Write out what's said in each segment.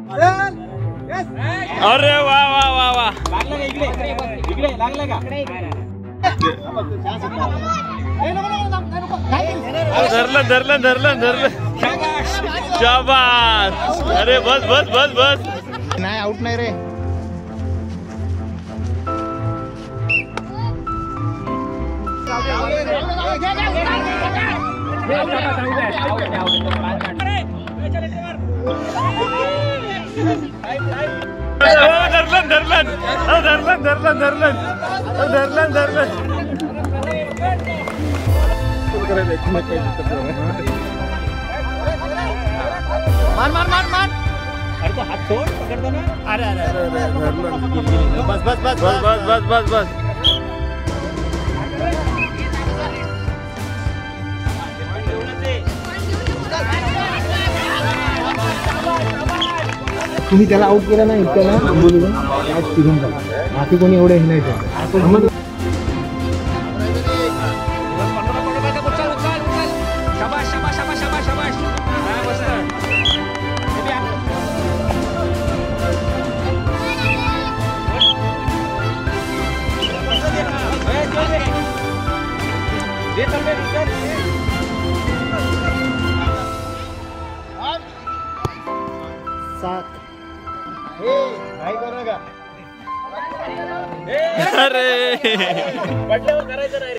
अरे वा वा वा वा धरलं धरलं धरलं धरलं शाबास. अरे बस बस बस बस. नाही आउट नाही रे. धरलं धरलं धरलं धरलं धरलं धरलं धरलं. मान मान मान मान. अरे तो हात सोड पकडतो ना. अरे अरे बस बस बस बस बस बस बस बस. तुम्ही त्याला आउट केला नाही त्याला फिरून जा. बाकी कोणी एवढे हे नाही त्याला. अरे पडल्यावर करायचं नाही.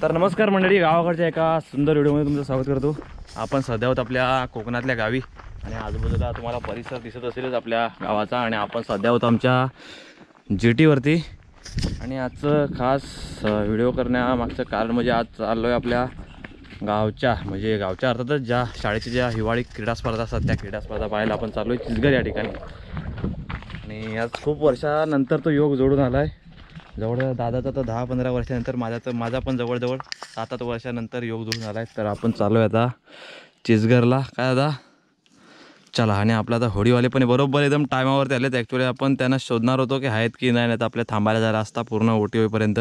तर नमस्कार मंडळी, गावाकडच्या एका सुंदर व्हिडिओमध्ये तुमचं स्वागत करतो. आपण सध्या आहोत आपल्या कोकणातल्या गावी आणि आजूबाजूला तुम्हाला परिसर दिसत असेलच आपल्या गावाचा. आणि आपण सध्या आहोत आमच्या जेटीवरती. आणि आजचं खास व्हिडिओ करण्यामागचं कारण म्हणजे आज चाललो आहे आपल्या गावच्या अर्थातच ज्या शाळेच्या ज्या हिवाळी क्रीडा स्पर्धा असतात त्या क्रीडा स्पर्धा पाहायला आपण चाललो आहे चिचघर या ठिकाणी. आणि आज खूप वर्षानंतर तो योग जोडून आला आहे. जवळ दादाचा तर 10-15 वर्षानंतर माझा पण जवळजवळ 7-8 वर्षानंतर योग जोडून आला आहे. तर आपण चाललो आहे आता चिचघरला. काय दादा चला. आणि आपला आता होडीवाले पण बरोबर एकदम टायमावरती आलेत. ॲक्च्युली आपण त्यांना शोधणार होतो की आहेत की नाही, तर आपल्या थांबायला झाला असता पूर्ण ओटी होईपर्यंत.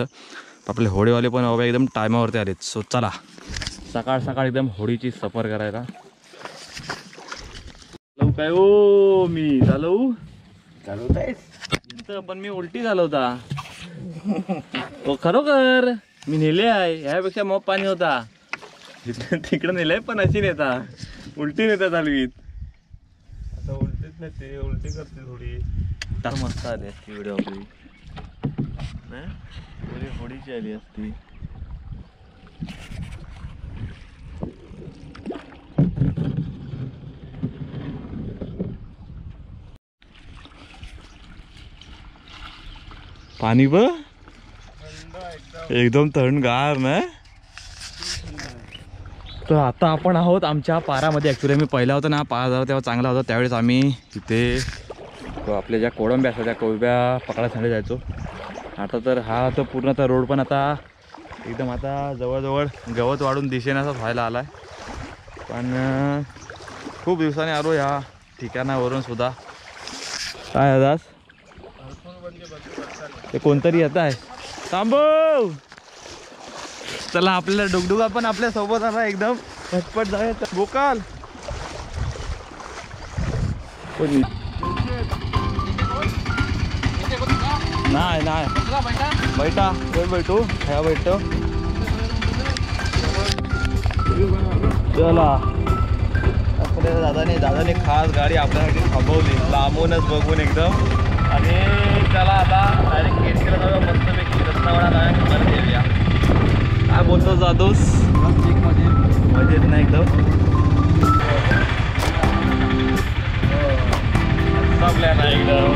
आपले होडीवाले पण बाबा एकदम टायमावरती आलेत. सो चला सकाळ सकाळ एकदम होडीची सफर करायला. काय ओ मी चालवतायस पण मी उलटी चालवता. हो खरोखर मी नेले आहे. यापेक्षा मग पाणी होता तिकडं नेलंय पण अशी नेता उलटी नेता चालवीत. आता उलटीच नाही ते उलटी करते थोडी. तर मस्त आली असती व्हिडिओ आपली थोडी होडीची आली असती. पाणी बघ एकदम थंडगार ना. तर आता आपण आहोत आमच्या पारामध्ये. ॲक्च्युली मी पहिला होता ना पार झाला तेव्हा चांगला होता. त्यावेळेस आम्ही इथे आपल्या ज्या कोळंब्या असतात त्या कोळंब्या पकडायसाठी जायचो. आता तर हा तर पूर्ण आता रोड पण आता एकदम आता जवळजवळ गवत वाढून दिशेने असं व्हायला आला आहे. पण खूप दिवसांनी आलो ह्या ठिकाणावरून सुद्धा. काय दास ते कोणतरी येत आहे. थांबव. चला आपल्याला डुगडुगा पण आपल्या सोबत आला. एकदम झटपट जाऊया. गोकाल नाही नाही बैठा बैठू ह्या बैठो. चला आपल्या दादाने खास गाडी आपल्यासाठी थांबवली लांबूनच बघून एकदम. आणि त्याला आता डायरेक्ट केसकीला जाऊया मस्तपैकी रस्तावडा परत येऊया. काय बोलतो जादूस मजेत नाही एकदम प्लॅन आहे एकदम.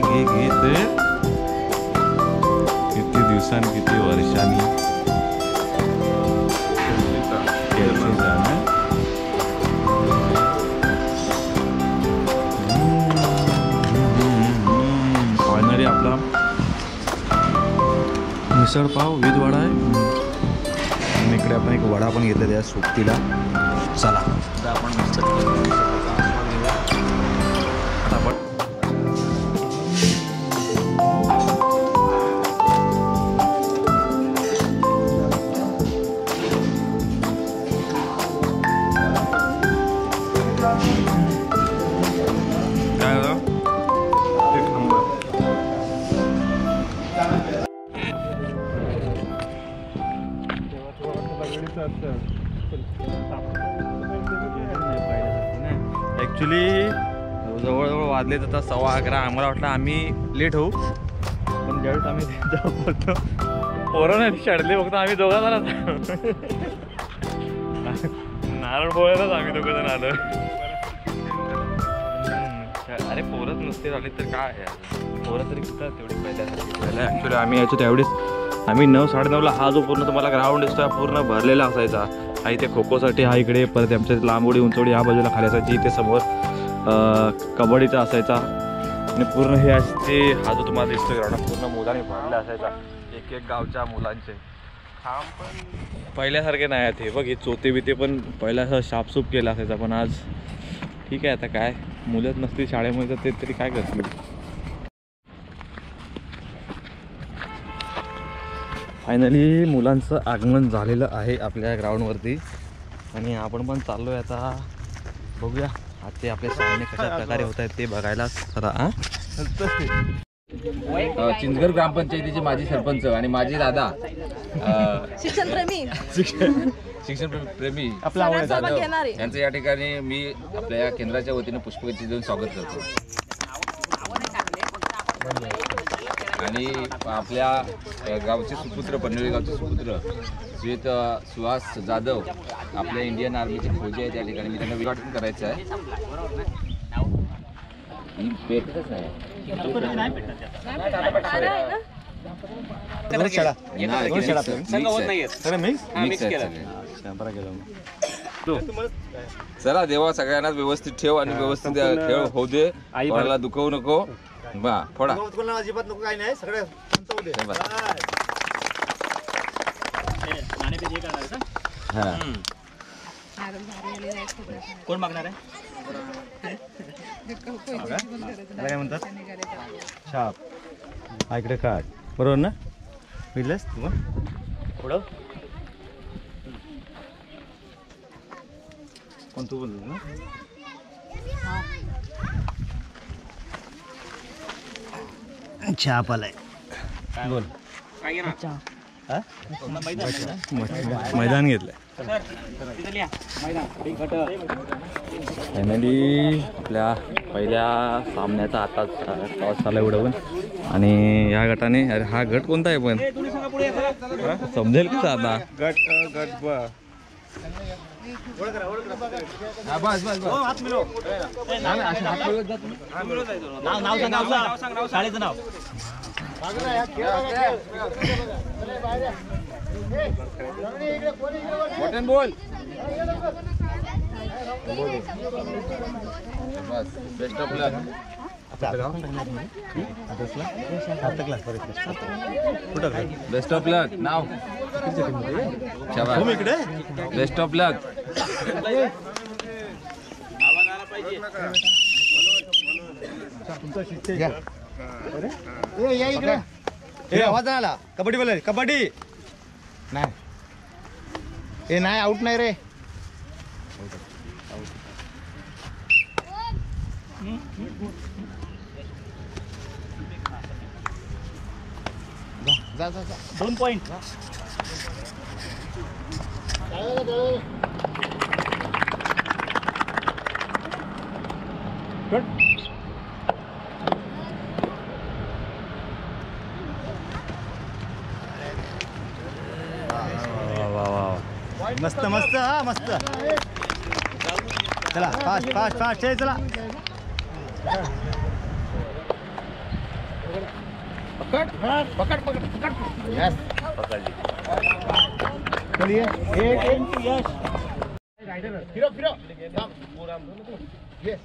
घे ते किती दिवसांनी किती वर्षांनी फायनली आपला मिसळ पाव विथ वडा आहे आणि इकडे आपण एक वडा पण घेतला त्या सोबतीला. चला आता आपण मस्त फटाफट काय होतं एक नंबर. ॲक्च्युली जवळजवळ वाजले तर 11:15. आम्हाला वाटलं आम्ही लेट होऊ, पण ज्यावेळेस आम्ही बोलतो पोरं नाही चढले फक्त आम्ही दोघा जण नारळ पोळ्यालाच आम्ही दोघं जण आलो. अरे पोरच नसते झाले तर काय पोरं तरी कुठं तेवढी पहिल्यासाठी. ॲक्च्युली आम्ही यायचो त्यावेळेस आम्ही 9-9:30ला हा जो पूर्ण तुम्हाला ग्राउंड दिसतो पूर्ण भरलेला असायचा. हा इथे खो खोसाठी हा इकडे, परत आमच्या लांबोडी उंचवडी ह्या बाजूला खाली असायची. इथे समोर कबड्डीचा असायचा आणि पूर्ण हे असते हा जो तुम्हाला दिसतो ग्राउंड पूर्ण मुलांनी भरला असायचा. एक एक गावच्या मुलांचे काम पण पहिल्यासारखे नाही आहेत. हे बघ हे चोते बिते पण पहिल्या असं शापसूप केला असायचा, पण आज ठीक आहे. आता काय मुलंच नसतील शाळेमध्ये तर ते तरी काय करतील. फायनली मुलांचं आगमन झालेलं आहे आपल्या ग्राउंडवरती आणि आपण पण चाललो आहे आता. बघूया आज ते आपल्या सामने कशा प्रकारे होत आहेत ते बघायला. चला चिंचगड ग्रामपंचायतीचे माजी सरपंच आणि माझे दादा शिक्षण प्रेमी जाधव यांचं या ठिकाणी मी आपल्या या केंद्राच्या वतीने पुष्पगुच्छ देऊन स्वागत करतो. आणि आपल्या गावचे सुपुत्र पनवेल गावचे सुपुत्र श्रीयुत सुहास जाधव आपल्या इंडियन आर्मीचे फौजी आहेत. त्या ठिकाणी मी त्यांना उद्घाटन करायचं आहे. ही भेटतच नाही चला देवा सगळ्यांना व्यवस्थित ठेव आणि व्यवस्थित खेळ होऊ दे. कोणाला दुखवू नको. बा फोडा अजिबात नको काही नाही सगळं कोण मागणार आहे काय म्हणतात छाप हा इकडे काढ बरोबर ना बिलस तू पुढं कोण तू बोलतो ना छाप आलाय बोल मैदान घेतलंय फायनली आपल्या पहिल्या सामन्याचा आता टॉस झाला उडवून आणि या गटाने अरे हा गट कोणता आहे पण समजेल का आता गट बोल best of luck. Best of luck नाव बेस्ट ऑफ लक. आवाज आला कबड्डी बोल कबड्डी नाही हे नाही आउट नाही रे जा जा जा 2 पॉइंट मस्त मस्त हा मस्त चला फास्ट फास्ट फास्ट चला पकड पकड पकड पकड यस पकडली. चलिए एक यस फिरो फिरो यस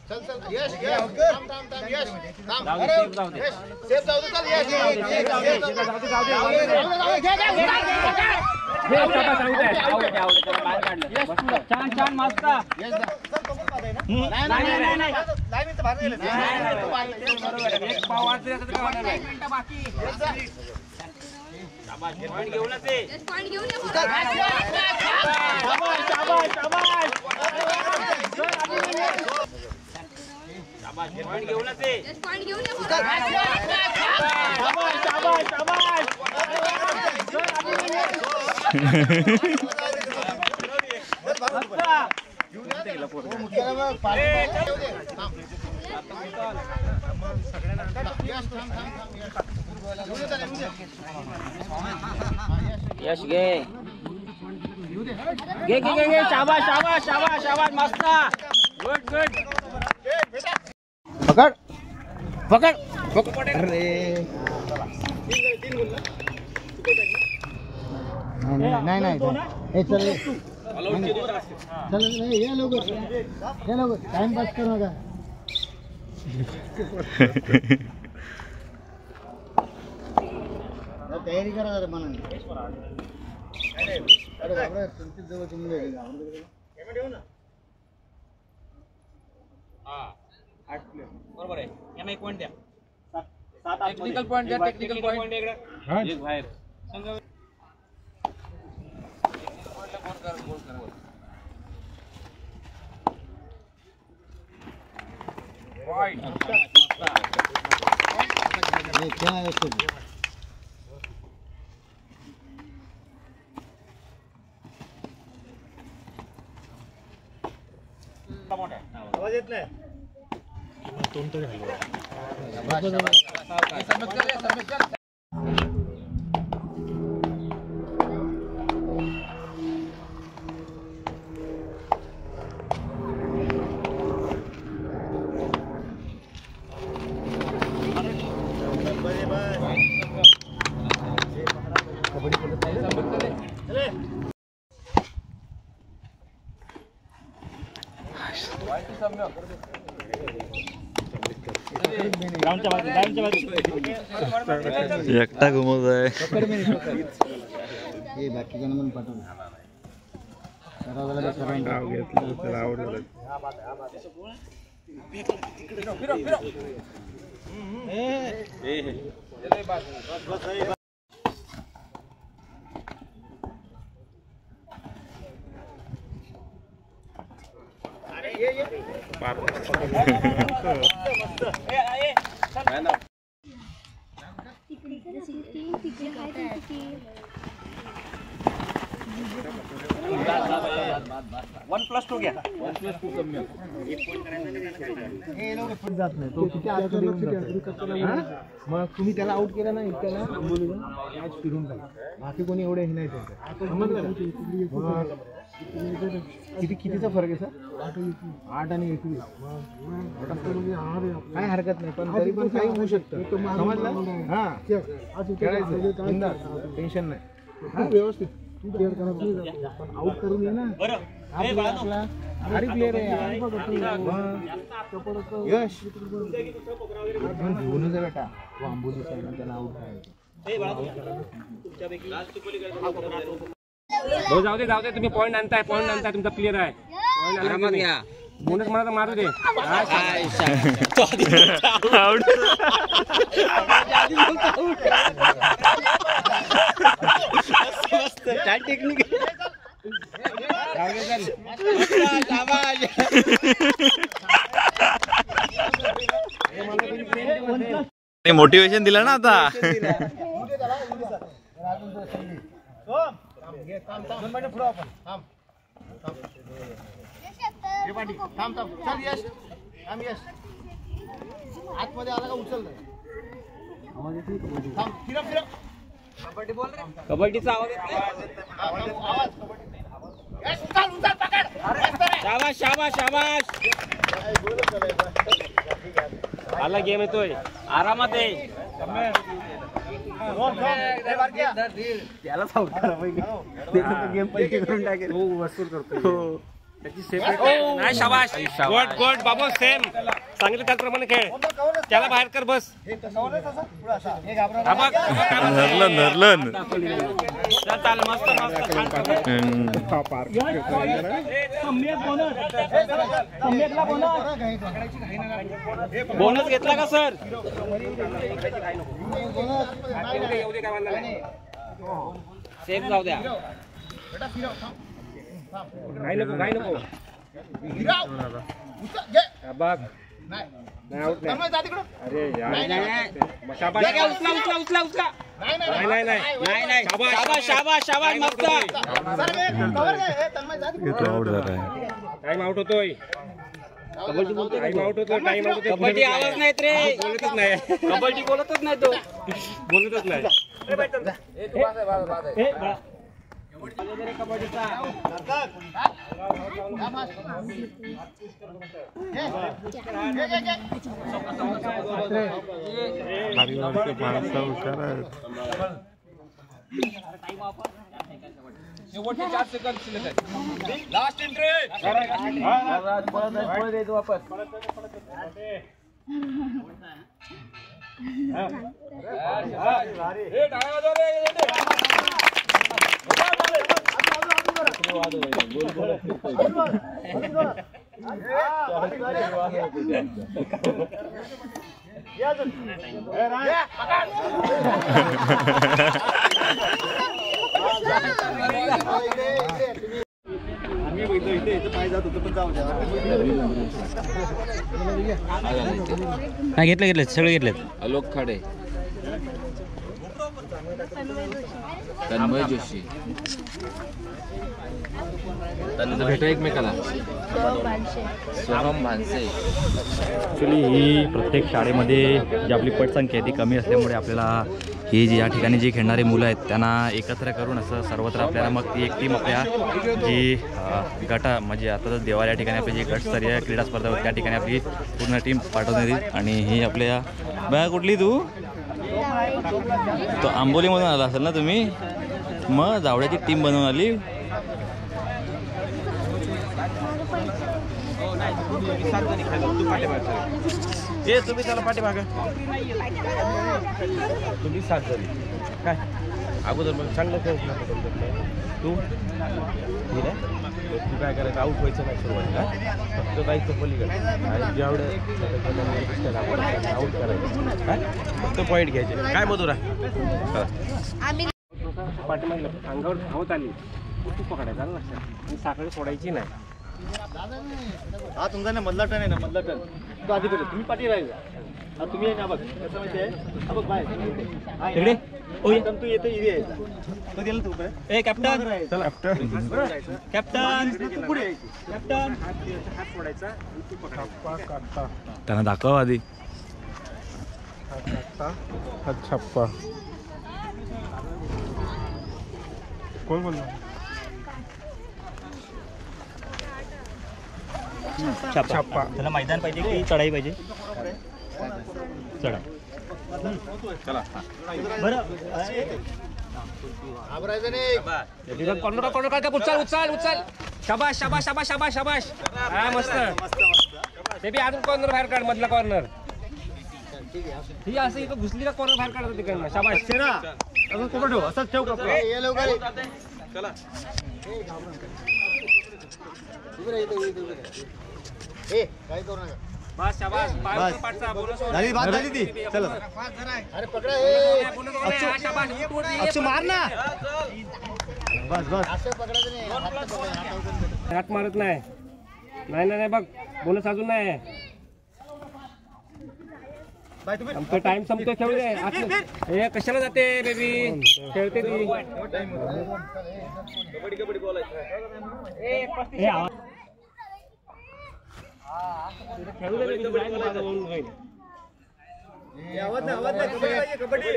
चल चल यस यस थांब थांब थांब यस थांब अरे यस सेफ जाऊ दे चल यस छान छान मस्त एक पाव वाजले असं काय वाटत नाही. पॉईंट घेऊनच आहे. पॉईंट घेऊनच आहे. यश घे घे घे घे घे शाबाश शाबाश शाबाश शाबाश मस्त गुड गुड पकड पकड पकड अरे नाही नाही हे चल चल या लवकर टाइमपास करू नका तयारी करा जरा मनाने अरे तुमची जवळ तुम्ही बरोबर आहे. यांना एक पॉईंट द्या. टेक्निकल पॉईंट द्या. टेक्निकल पॉईंट एक बाहेर आवाज येत नाही एकटा घुमवत आहे. बाकी जण पण पाठवलं वन प्लस टू घ्या. जात नाही तो तिथे आत देऊन जातो. मग तुम्ही त्याला आउट केला नाही त्याला मॅच फिरून जाईल. बाकी कोणी एवढे हे नाही त्यांचं समजलं. कितीचा फरक आहे सर? 8 आणि 21. काय हरकत नाही पण तरी पण काही होऊ शकतं. समजलं. हा टेन्शन नाही. व्यवस्थित पण आउट करून ये ना. आपला भारी प्लेअर आहे यश. घेऊन जा बेटा तो आंबोली साईड त्याला आउट जाऊ दे तुम्ही पॉईंट आणताय तुमचा प्लेअर आहे. पॉईंट घ्या. बोनस मला तर मारू दे. मोटिवेशन दिलं ना आता. आतमध्ये आला का उचल. कबड्डीचा आवाज शाबाश शाबाश शाबाश. आला गेम येतोय. आरामात आहे. त्याला साऊट करा गेम पैकी करून टाकेल. हो वसूल करतो. नाही शाबाश. गुड गुड बाबू सेम सांगितलं त्याप्रमाणे खेळ. त्याला बाहेर कर बस. चाल मस्त मस्त बोनस घेतला का सर? सेफ जाऊ द्या. काय नको काय नको. बघ नाही आउट नाही. अरे यार शाबाश. उचला उचला उचला उचला. नाही नाही नाही नाही. शाबाश शाबाश शाबाश मस्त. टाइम आउट होतोय. टाइम आउट होतोय. टाइम आउट होतोय. कबड्डी आवाज नाहीत रे. बोलतच नाही. कबड्डी बोलतच नाही तो. बोलतच नाही. शेवटचे 4 सेकंद शिल्लक आहेत. Last entry. वापस. घेतले घेतले सगळे घेतलेत. आलोक खाडे, तन्मय जोशी, भेटू एकमेकाला. सोहम भानसे. ॲक्च्युली ही प्रत्येक शाळेमध्ये जी आपली पटसंख्या आहे ती कमी असल्यामुळे आपल्याला ही जी या ठिकाणी जी खेळणारी मुलं आहेत त्यांना एकत्र करून असं सर्वत्र आपल्याला मग ती एक टीम आपल्या जी गटा म्हणजे आता तर देवाला या ठिकाणी आपली जी गटस्तरीय क्रीडा स्पर्धा होती त्या ठिकाणी आपली पूर्ण टीम पाठवण्यात येईल. आणि ही आपल्या बघा कुठली तू तो आंबोलीमधून आला असेल ना तुम्ही, मग जावड्याची टीम बनवून आली. तुम्ही त्याला पाठीमाग तुम्ही 7 जणी काय अगोदर मग चांगलं खेळ तू तू काय करायचं आऊट व्हायचं नाही सुरुवातीला, फक्त जायचं पलीकडे आणि जेवढं आऊट करायचं काय फक्त पॉईंट घ्यायचे. काय मधुरा पाठीमागे अंगावर धावत आली तू पकडायचा लक्षात, साखळी सोडायची नाही. हा तुमचा ना मधला टर्न आहे ना, मधला टर्न तो आधी पहिले तुम्ही पाठी राहायचा. तुम्ही आहे ना बघ कसं माहिती आहे बघ बाय इकडे तू येते इथे यायचा तो दिला तू ए कॅप्टन चला कॅप्टन तू पुढे यायची. कॅप्टन हात सोडायचा तू पकडायचा. त्यांना दाखव आधी. छप्पा कोण बोलला? छापा. त्याला मैदान पाहिजे की चढाई पाहिजे? चढा. चला बरं कॉर्नर कॉर्नर काढ. उचल उचल उचल. शाबाश शाबाश शाबाश शाबाश शाबाश. हा मस्त बेबी. अजून कॉर्नर बाहेर काढ, मधला कॉर्नर. ही असं इथं घुसली का कॉर्नर बाहेर काढतो तिकडनं. शाबाश. अजून कोण ठेव असंच ठेव कपडा. चला काय करू नका. बस शाबाश. पाय पाठचा बोनस झाली बात झाली ती. चला अरे पकडा. अक्षय मार ना. बस बस हात मारत नाही. नाही नाही बघ बोनस अजून नाही. संपतो टाइम संपतो. खेळू दे. हे कशाला जाते बेबी, खेळते ती. कबड्डी कबड्डी बोलायचं. खेळू दे. आवाज नाही कबड्डी.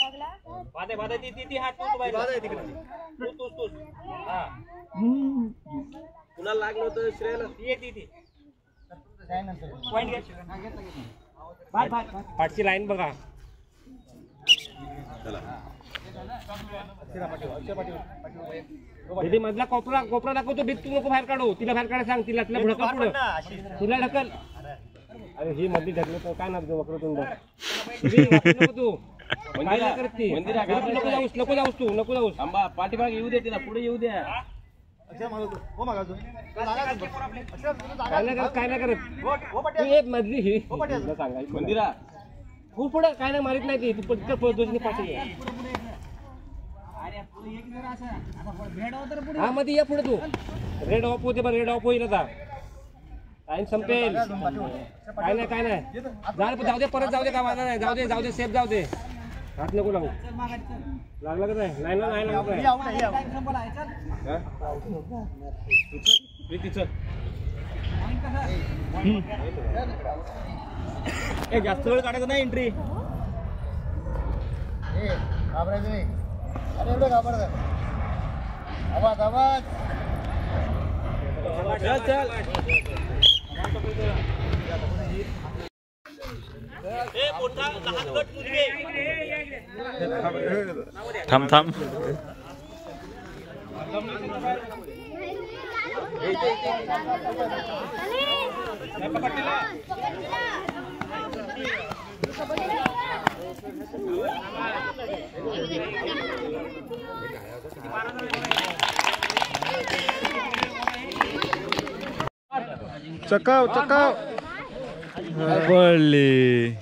बाधे ती हात तू बाहेर तूच हा कुणाला लागलं होतं श्रेयला ती पॉइंट घ्या पाठची लाईन बघा दीदी मधला कोपरा दाखवतो भीत तू नको बाहेर काढू तिला बाहेर काढा सांग तिला ढकल पुढं तिला ढकल अरे ही मधली ढकल तो काय ना वक्रतुंड नको तू काय नाही करत ती नको जाऊस थांबा पाठीमाग येऊ दे तिला पुढे येऊ द्या काय नाही करत मधली ही सांगायची मंदिरा खूप पुढे काय नाही मारित नाही ती तू पटकन पळतोस पाठी हा मध्ये या पुढे तू रेड ऑफ होते रेड ऑफ होईल आता टाइम संपेल काय नाही जाऊ दे परत जाऊ दे गावाला नाही जाऊ दे सेफ जाऊ दे हात नको लागू लागला का नाही जास्त वेळ काढायचं नाही एंट्री घाबरायचं नाही अरे एवढं घाबरत आवाज चल थांब चकाव पडली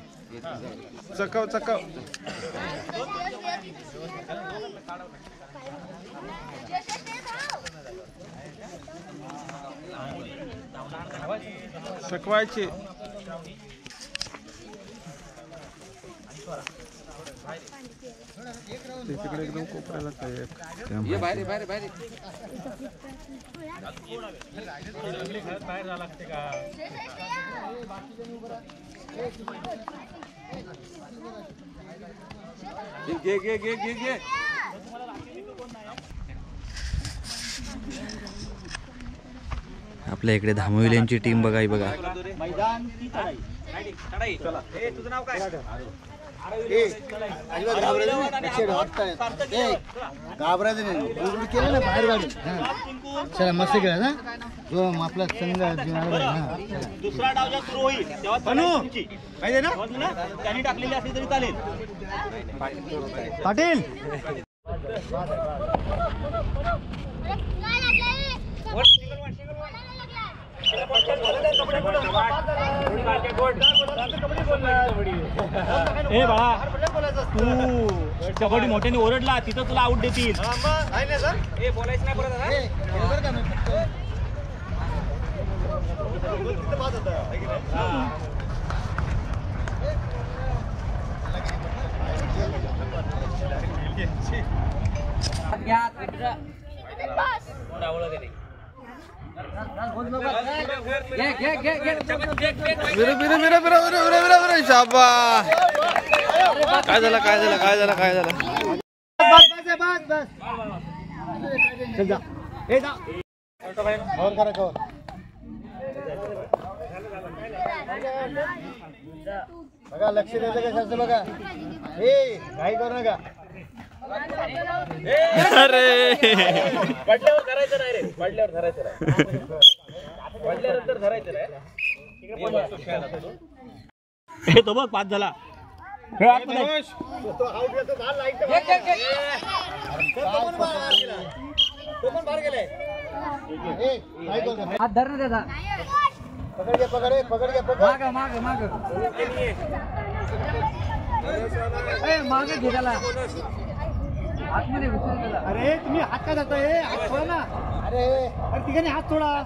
चकाव चकवायची तिकडे एकदम कोपऱ्याला ये बाहेर घे आपल्या इकडे धामविल्यांची टीम बघा तुझं नाव काय घाबरायचं नाही केलं ना बाहेर गाडी चला मस्त केलं ना जो आपला संघ दुसरा डाव जेव्हा सुरू होईल तेव्हा माहिती ना त्यांनी टाकलेली असली तरी चालेल पाटील ए बाळा तू कबड्डी मोठ्याने ओरडला तिथं तुला आउट देतील बोलायचं नाही शाबा काय झालं बघा लक्ष द्यायचं का शास्त्र बघा हे काही करू नका अरे पडल्यावर धरायचं नाही रे पडल्यानंतर धरायचं नाही तो बघ पास झाला हात धर ना त्याचा पकड घ्या माग घे त्याला आतमध्ये अरे तुम्ही हात का जाताय हात सोडा ना अरे ठिकाणी हात सोडा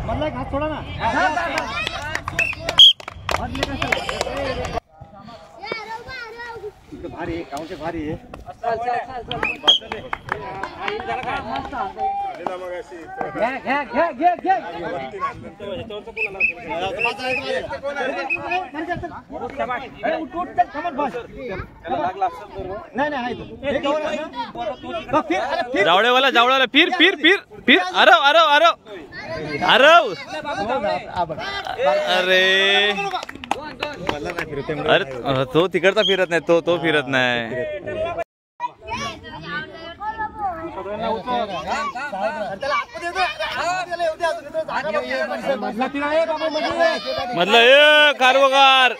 मधला एक हात सोडा ना भारी आहे काउंटे भारी आहे जावळेवाला फिर फिर फिर फिर अरव अरव अरव अरव अरे अरे तो तिकडचा फिरत नाही तो फिरत नाही मधलं ए खारवकार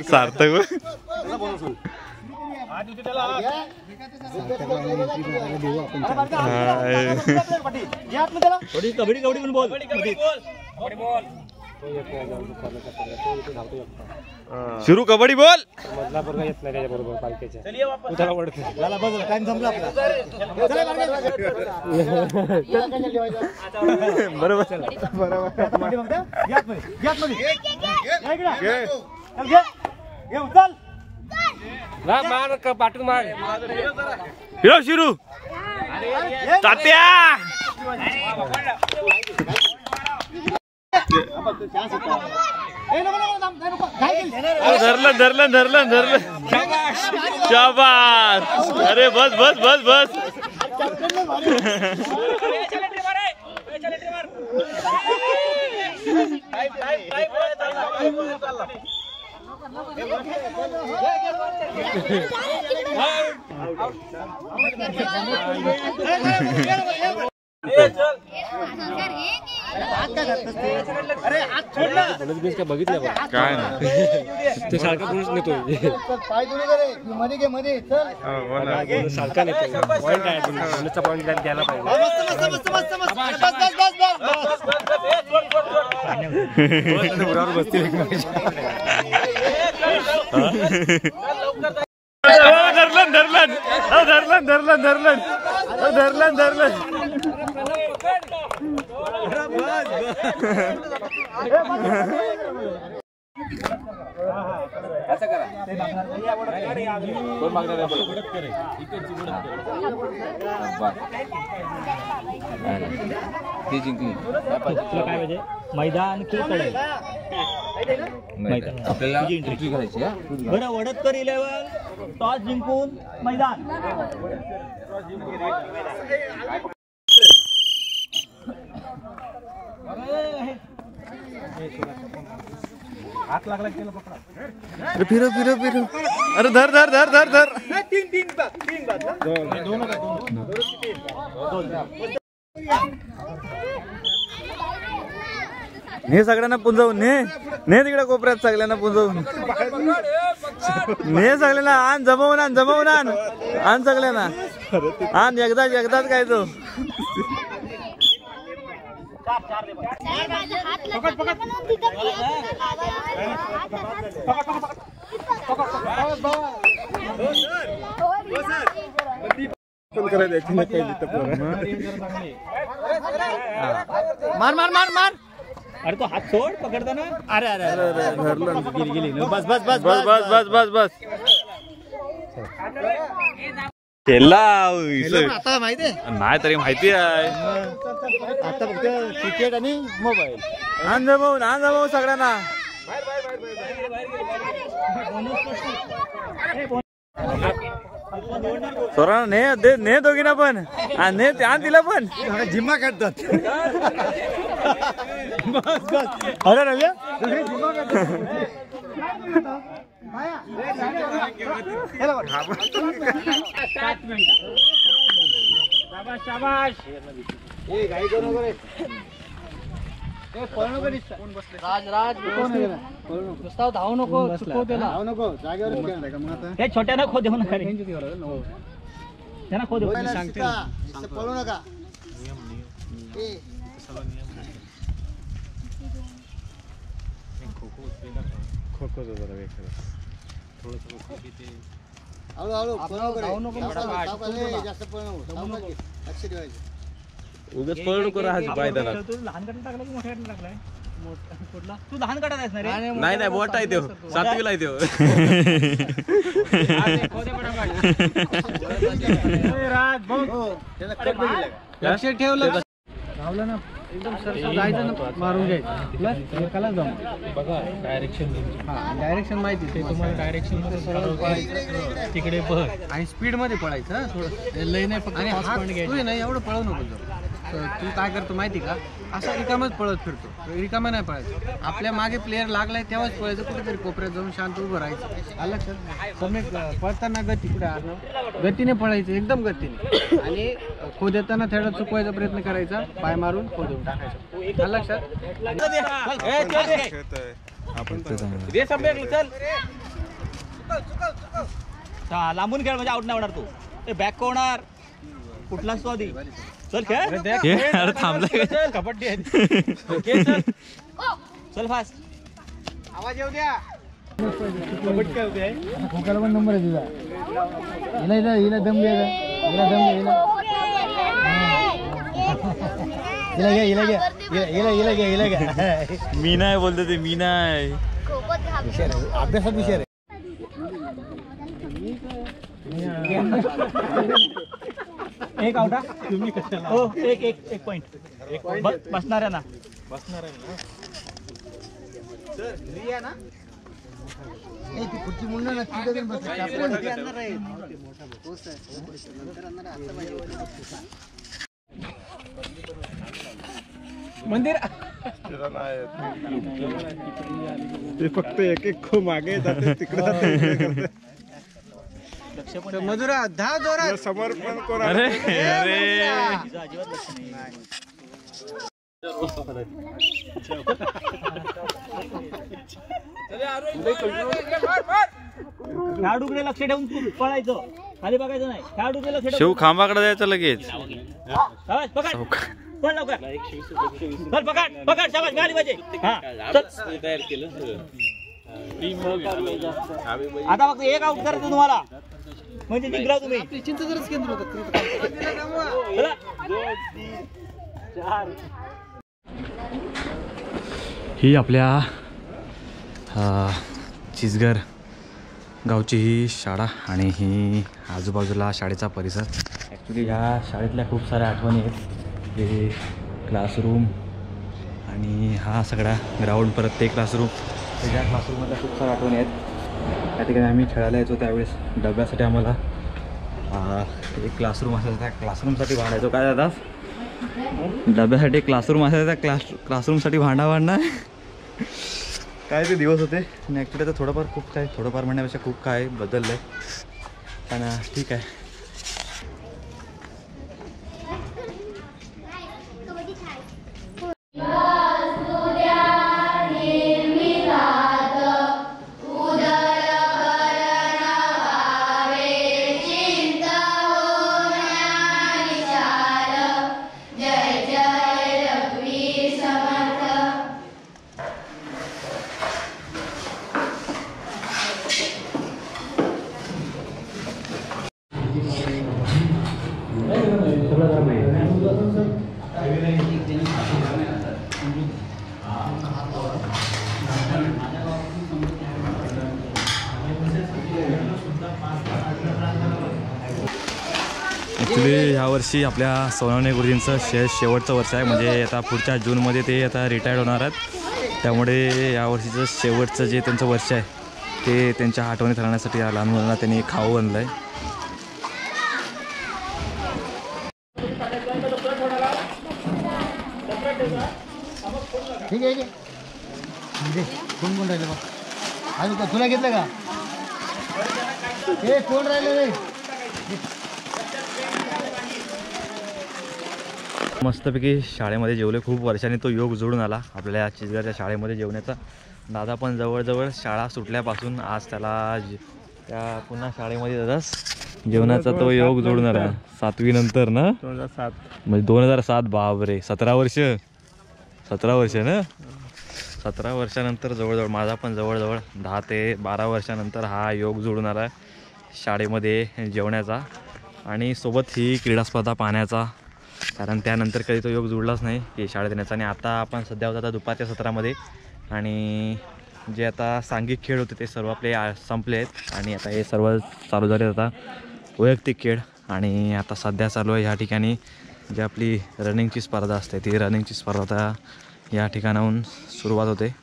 सार्थक कबड्डी कबड्डी बोल सुरू कबड्डी बोल मार पाठून मार हिरो शिरू तात्या धरलं धरलं धरलं धरलं शाबास अरे बस बस बस बस बघितलं काय ना ते सारखा पुरुष नेतोय मध्ये घे मध्ये चल सारखा नेतोय पॉईंट आहे पुरुषचा पॉईंट द्यायला पाहिजे धरलं धरलं धरलं धरलं धरलं धरलं धरलं असं करा कोण मागणार आहे ती जिंकली काय पाहिजे मैदान की कडे आपल्याला एंट्री करायची बरं वडतकर 11 टॉस जिंकून मैदान हात लागला केलं पकडा फिरो फिरो फिरो अरे धर धर धर धर धर तीन ने सगळ्यांना पुंजवून ने तिकडे कोपऱ्यात सगळ्यांना पुंजवून ने सगळ्यांना आण जमवून आण जमवून आण आण सगळ्यांना आण एकदाच एकदाच काय तो मार मार मार मार अरे तो हात सोड पकडताना अरे अरे अरे गेली बस बस बस बस बस बस बस बस केला आता माहिती आहे नाही तरी माहिती आहे आता फक्त क्रिकेट आणि मोबाईल आण जमवून सगळ्यांना सोरा ने दोघींना पण ने आण दिला पण जिम्मा काढतात बस बस अरे रव्या जिम्मा काढतात शाबाश गाई करू नको रे नुसता धावू नको चुकव त्याला नको जागेवर हे छोट्या नको देऊ नका रे त्यांना खोद पळू नका. हळूहळू जास्त पळू नको. लक्ष ठेवायचं. उगाच पळ नको राहायचं पायदानात. लहान गटात टाकला की मोठ्या गटात टाकलाय? कुठला तू लहान गटात आहेस ना रे? नाही नाही मोठा आहे तो, 7वीला आहे तो. लक्ष ठेवलं धावलं ना एकदम सरळ जायचं ना, मारून घ्यायचं. एकाला जाऊ बघा डायरेक्शन. डायरेक्शन माहिती ते तुम्हाला. डायरेक्शन मध्ये सरळ पळायचं, तिकडे बघ. आणि स्पीड मध्ये पळायचं हा थोडं. लय नाही फक्त 5 पॉईंट घ्यायचं. तू नाही एवढं पळू नको जाऊ. तू काय करतो माहिती का, असा रिकामच पळत फिरतो. रिकामा नाही पळायचं. आपल्या मागे प्लेअर लागलाय तेव्हाच पळायचं. कुठेतरी कोपऱ्यात जाऊन शांत उभं राहायचं. आलं सर सम्यक पळताना गती कुठे गतीने पळायचं, एकदम गतीने. आणि खोद येताना थोडा चुकवायचा प्रयत्न करायचा, पाय मारून खोद येऊन टाकायचं. आलं लक्षात. लांबून खेळ म्हणजे आउट नाही होणार तू. बॅक होणार कुठलाच तो आधी. चल खेळ. अरे थांबलाय. कबड्डी आहे. चल फास्ट. आवाज येऊ द्या. खोकाला पण नंबर आहे तुझा. हिला दम घ्या. हिला दम घ्या. हिला घ्या. हिला घ्या. मी नाही बोलतो ते, मी नाही. अभ्यासात विषय आहे. एक आउट. तुम्ही कशाला? हो एक पॉइंट. बसणार आहे ना. ती खुर्ची मुंडा ना तिथे मंदिर ते फक्त एक खो मागे जाते तिकडे. मधुरा धाव जोरात. समर्पण कोण अरे अरे खेळाडूकडे लक्ष ठेवून पळायचं, खाली बघायचं नाही. खेळाडूकडे लक्ष शिव खांबाकडे जायचं लगेच. शाबास, पकड पळ लवकर. चल पकड शाबास. गाडी पाहिजे. आता फक्त एक आउट करायचं तुम्हाला, म्हणजे जिंकला तुम्ही. चिंता जरच केंद्र ही आपल्या चिचघर गावची ही शाळा आणि ही आजूबाजूला शाळेचा परिसर. ॲक्च्युली ह्या शाळेतल्या खूप साऱ्या आठवणी आहेत. हे क्लासरूम आणि हा सगळा ग्राउंड, परत ते क्लासरूम. त्या क्लासरूममधल्या खूप साऱ्या आठवणी आहेत. त्या ठिकाणी आम्ही खेळायला यायचो त्यावेळेस. डब्यासाठी आम्हाला एक क्लासरूम असायचा, त्या क्लासरूमसाठी भांडायचो. काय जातात डब्यासाठी क्लासरूम असायचा, त्या क्लासरूमसाठी भांडणं काय ते दिवस होते. आणि ॲक्च्युली आता थोडंफार म्हणण्यापेक्षा खूप काय बदललं आहे. पण ठीक आहे. ॲक्च्युली ह्यावर्षी आपल्या सोनवणे गुरुजींचं शेवटचं वर्ष आहे. म्हणजे आता पुढच्या जूनमध्ये ते आता रिटायर्ड होणार आहेत. त्यामुळे यावर्षीचं शेवटचं जे त्यांचं वर्ष आहे ते त्यांच्या आठवणीत राहण्यासाठी या लहान मुलांना त्यांनी खाऊ आणलं आहे. ठीक आहे. कोण राहिलं बघ. अजून का तुला घेतलं का? हे कोण राहिलं रे? मस्तपैकी शाळेमध्ये जेवले. खूप वर्षांनी तो योग जोडून आला आपल्या चिचघरच्या शाळेमध्ये जेवण्याचा. दादा पण जवळजवळ शाळा सुटल्यापासून आज त्याला त्या पुन्हा शाळेमध्ये जातास जेवणाचा तो योग जोडणार आहे 7वी नंतर ना 2007. म्हणजे 2007. बापरे 17 वर्ष ना 17 वर्षानंतर जवळजवळ माझा पण जवळजवळ 10 ते 12 वर्षानंतर हा योग जोडणार आहे शाळेमध्ये जेवण्याचा आणि सोबत ही क्रीडा स्पर्धा पाहण्याचा. कारण त्यानंतर कधी तो योग जोडलाच नाही की शाळेत येण्याचा. आणि आता आपण सध्या होता दुपारच्या सत्रामध्ये आणि जे आता सांघिक खेळ होते ते सर्व आपले संपले आहेत आणि आता हे सर्व चालू झाले आता वैयक्तिक खेळ. आणि आता सध्या चालू आहे ह्या ठिकाणी जी आपली रनिंगची स्पर्धा असते ती रनिंगची स्पर्धा या ठिकाणाहून सुरुवात होते.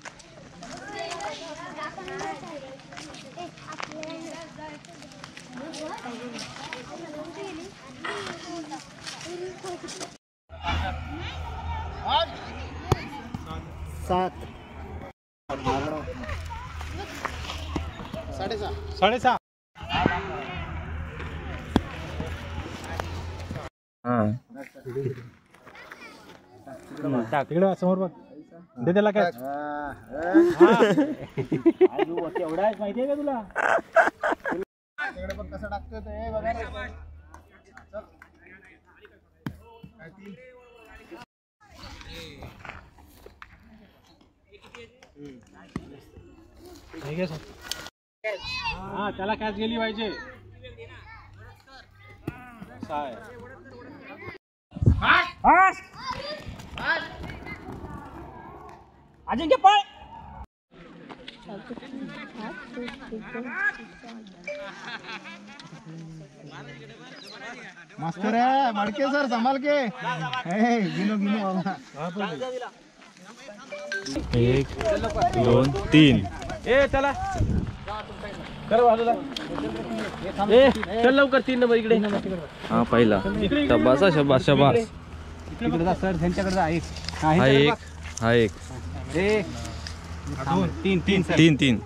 साडेसहा. तिकडे समोर बघ दे त्याला काय एवढा आहे माहितीये का तुला? कसं टाकतोय ते बघा रे. हा त्याला कॅच गेली पाहिजे. अजिंक्य पळ. मास्टर है मडके सर संभाल के. गिनो बाबा. 1 2 3. चला चल लवकर 3 नंबर इकडे. हा पहिला शबास शबास शबास. इकडे जा सर त्यांच्याकडे जा. एक हा एक तीन सर. 3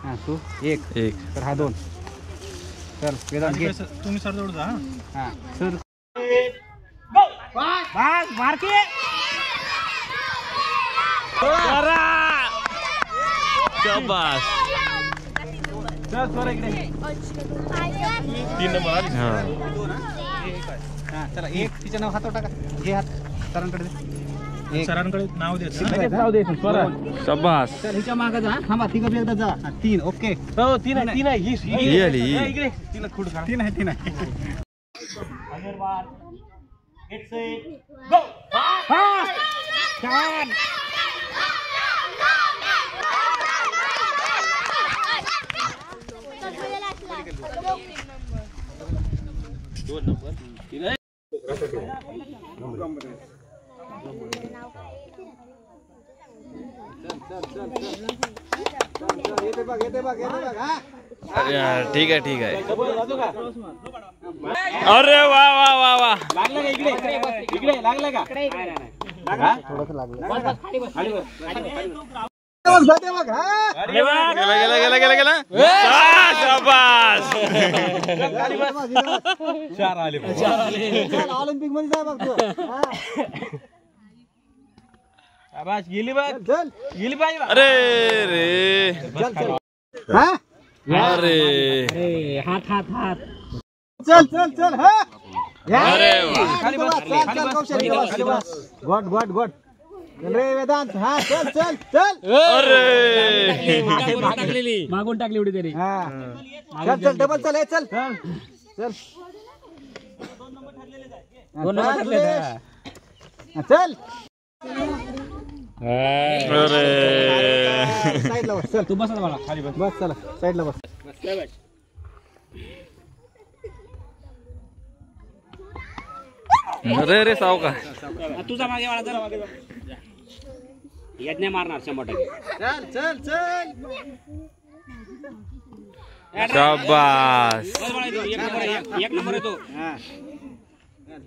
हा तू एक तर हा 2. चल वेदांत घे. तुम्ही सर जवळ जा. हा सर बस मारके. शबास. चल सर इकडे. 3 नंबर. हा हा चला एक तिच्या नाव हातावर टाका. हे हात सरांकडे दे. सरांकडे नाव दे. नाव दे स्वरा. शबास. चल हिच्या मागे जा. थांबा तिघं बी एकदा जा. 3 ओके. हो 3 आहे ही आली ही. इकडे 3 खुड खा. 3 आहे. Get set, go. Fast. Come. ठीक आहे. अरे वा वा वा वा. लागला का इकडे लागला का? गेला. शाबास. ऑलिम्पिक मध्ये जा बघ तू. आवाज गेली पाहिजे. अरे रे. अरे हात. चल हा. अरे वा. खाली बस. गोड. रे वेदांत. हा चल. अरे मागून टाकली एवढी तरी. हा चल डबल चल. चल 2 नंबर टाकले. चल अरे साईडला बस. चल तू बस मला खाली बस. चला साईडला बस. अरे सावका. तुझा मागे वाळा जरा. यज्ञ मारणार 100%. चल शाबास. एक नंबर येतो.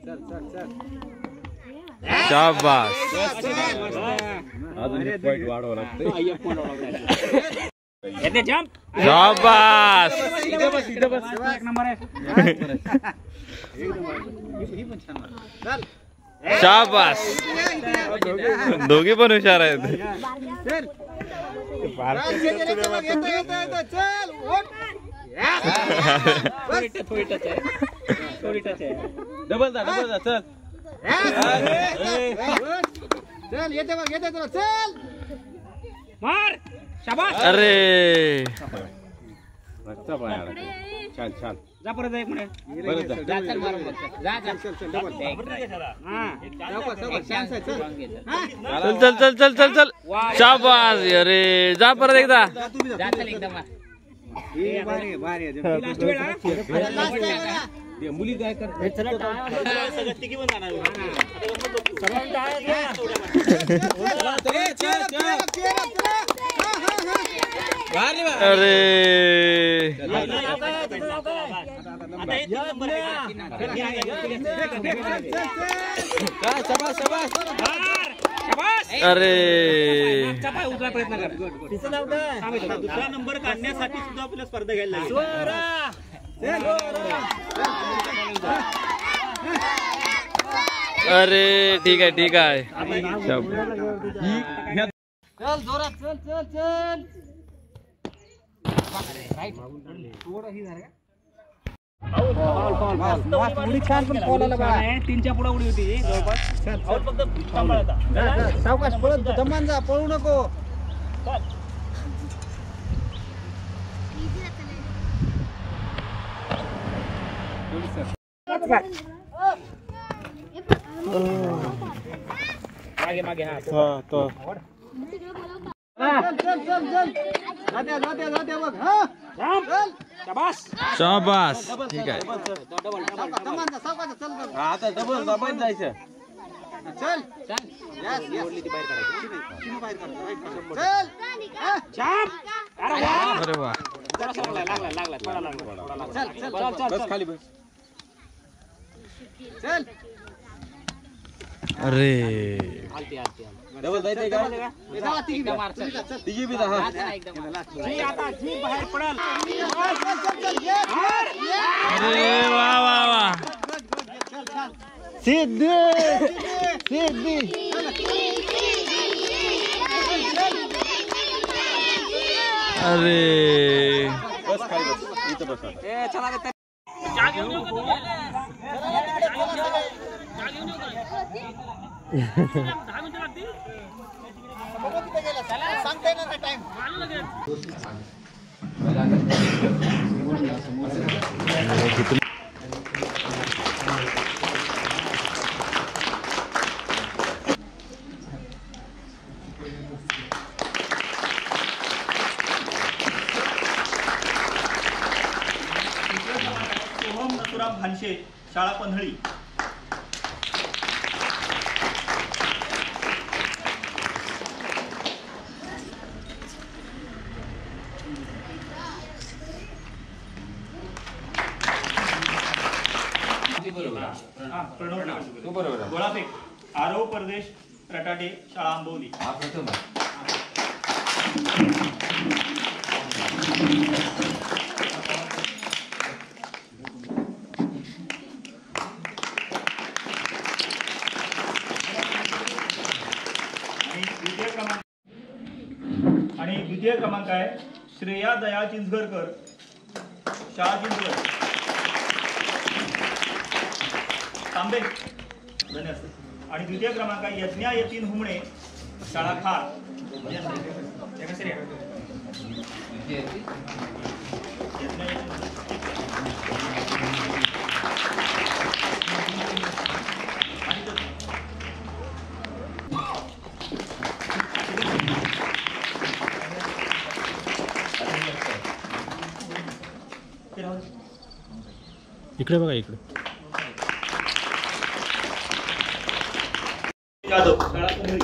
चल शाबास. अजून एक पॉईंट वाढवावं लागतं. यज्ञ जंप. शाबास. एक नंबर आहे. शाबास. दोघी पण हुशार आहेत. डबल जा चल. चल येते बघ येते तुला चल मार शाबास अरे छान छान. जा परत जा एक मिनिट बरं जा. चल चल चल चल चल चल शाबास. अरे जा परत एकदा. लास्ट वेळ हा मुली काय करते सगळं तिघी पण जाणार. अरे अरे उचला प्रयत्न कर दुसरा नंबर काढण्यासाठी सुद्धा आपल्याला स्पर्धा घ्यायला लागेल. अरे ठीक आहे ठीक आहे. चल जोरात चल चल चल तीनच्या पुढे उडी होती जवळपास. फक्त सांभाळता. सावकाश पळत दमान जा पळू नको. मागे मागे हा चल जात्या जात्या जात्या बघ हा चल शाबास शाबास. ठीक आहे. दमान जा सावकाश चल बघ. आता डबल दबायला जायचं. चल चल यस यस बाहेर काढायची बाहेर काढ चल छाप अरे वा अरे वा. लागला थोडा लागला चल चल चल बस खाली बस. चल अरे डबल जायचंय का? जा तिघी बी. चल तिघी बी जा. हा. जी आता जी बाहेर पडल चल चल ये अरे वा वा वा. सिद्धी सिद्धी अरे बस खाली बस. इथं बस आता. सांगते ना टाइम सोहम नथुराम भानशे, शाळा पन्हाळी. प्रणव गोळाफेक आरव परदेश रटाटे, शाळा आंबवली. हा प्रथम आहे. आणि द्वितीय क्रमांक आहे श्रेया दया चिंचगरकर, शाळा चिंचगड तांबे. धन्यवाद. आणि द्वितीय क्रमांक आहे यज्ञा यतीन हुमणे, शाळा खार. इकडे बघा इकडे. जाधव, शाळा पन्हाळी.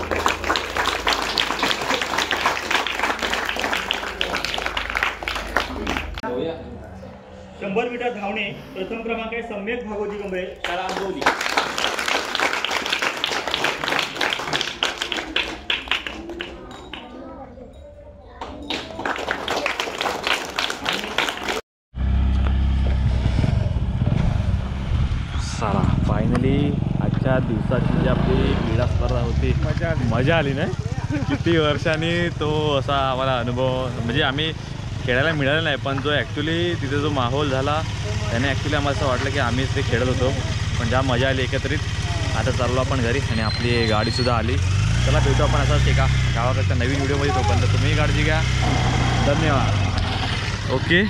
शंभर मीटर धावणे प्रथम क्रमांक आहे सम्यक भागवती गंभे, शाळा आंबवली. चला फायनली आजच्या दिवसाची जी आपली क्रीडा स्पर्धा होती मजा आली नाही. किती वर्षांनी तो असा आम्हाला अनुभव म्हणजे आम्ही खेळायला मिळालं नाही, पण जो ॲक्च्युली तिथे जो माहोल झाला त्याने ॲक्च्युली आम्हाला असं वाटलं की आम्हीच ते खेळत होतो. पण ज्या मजा आली एकत्रित. आता चाललो आपण घरी आणि आपली गाडीसुद्धा आली. चला भेटू आपण असाच एका गावाकडच्या नवीन व्हिडिओमध्ये. तोपर्यंत तुम्ही काळजी घ्या. धन्यवाद. ओके.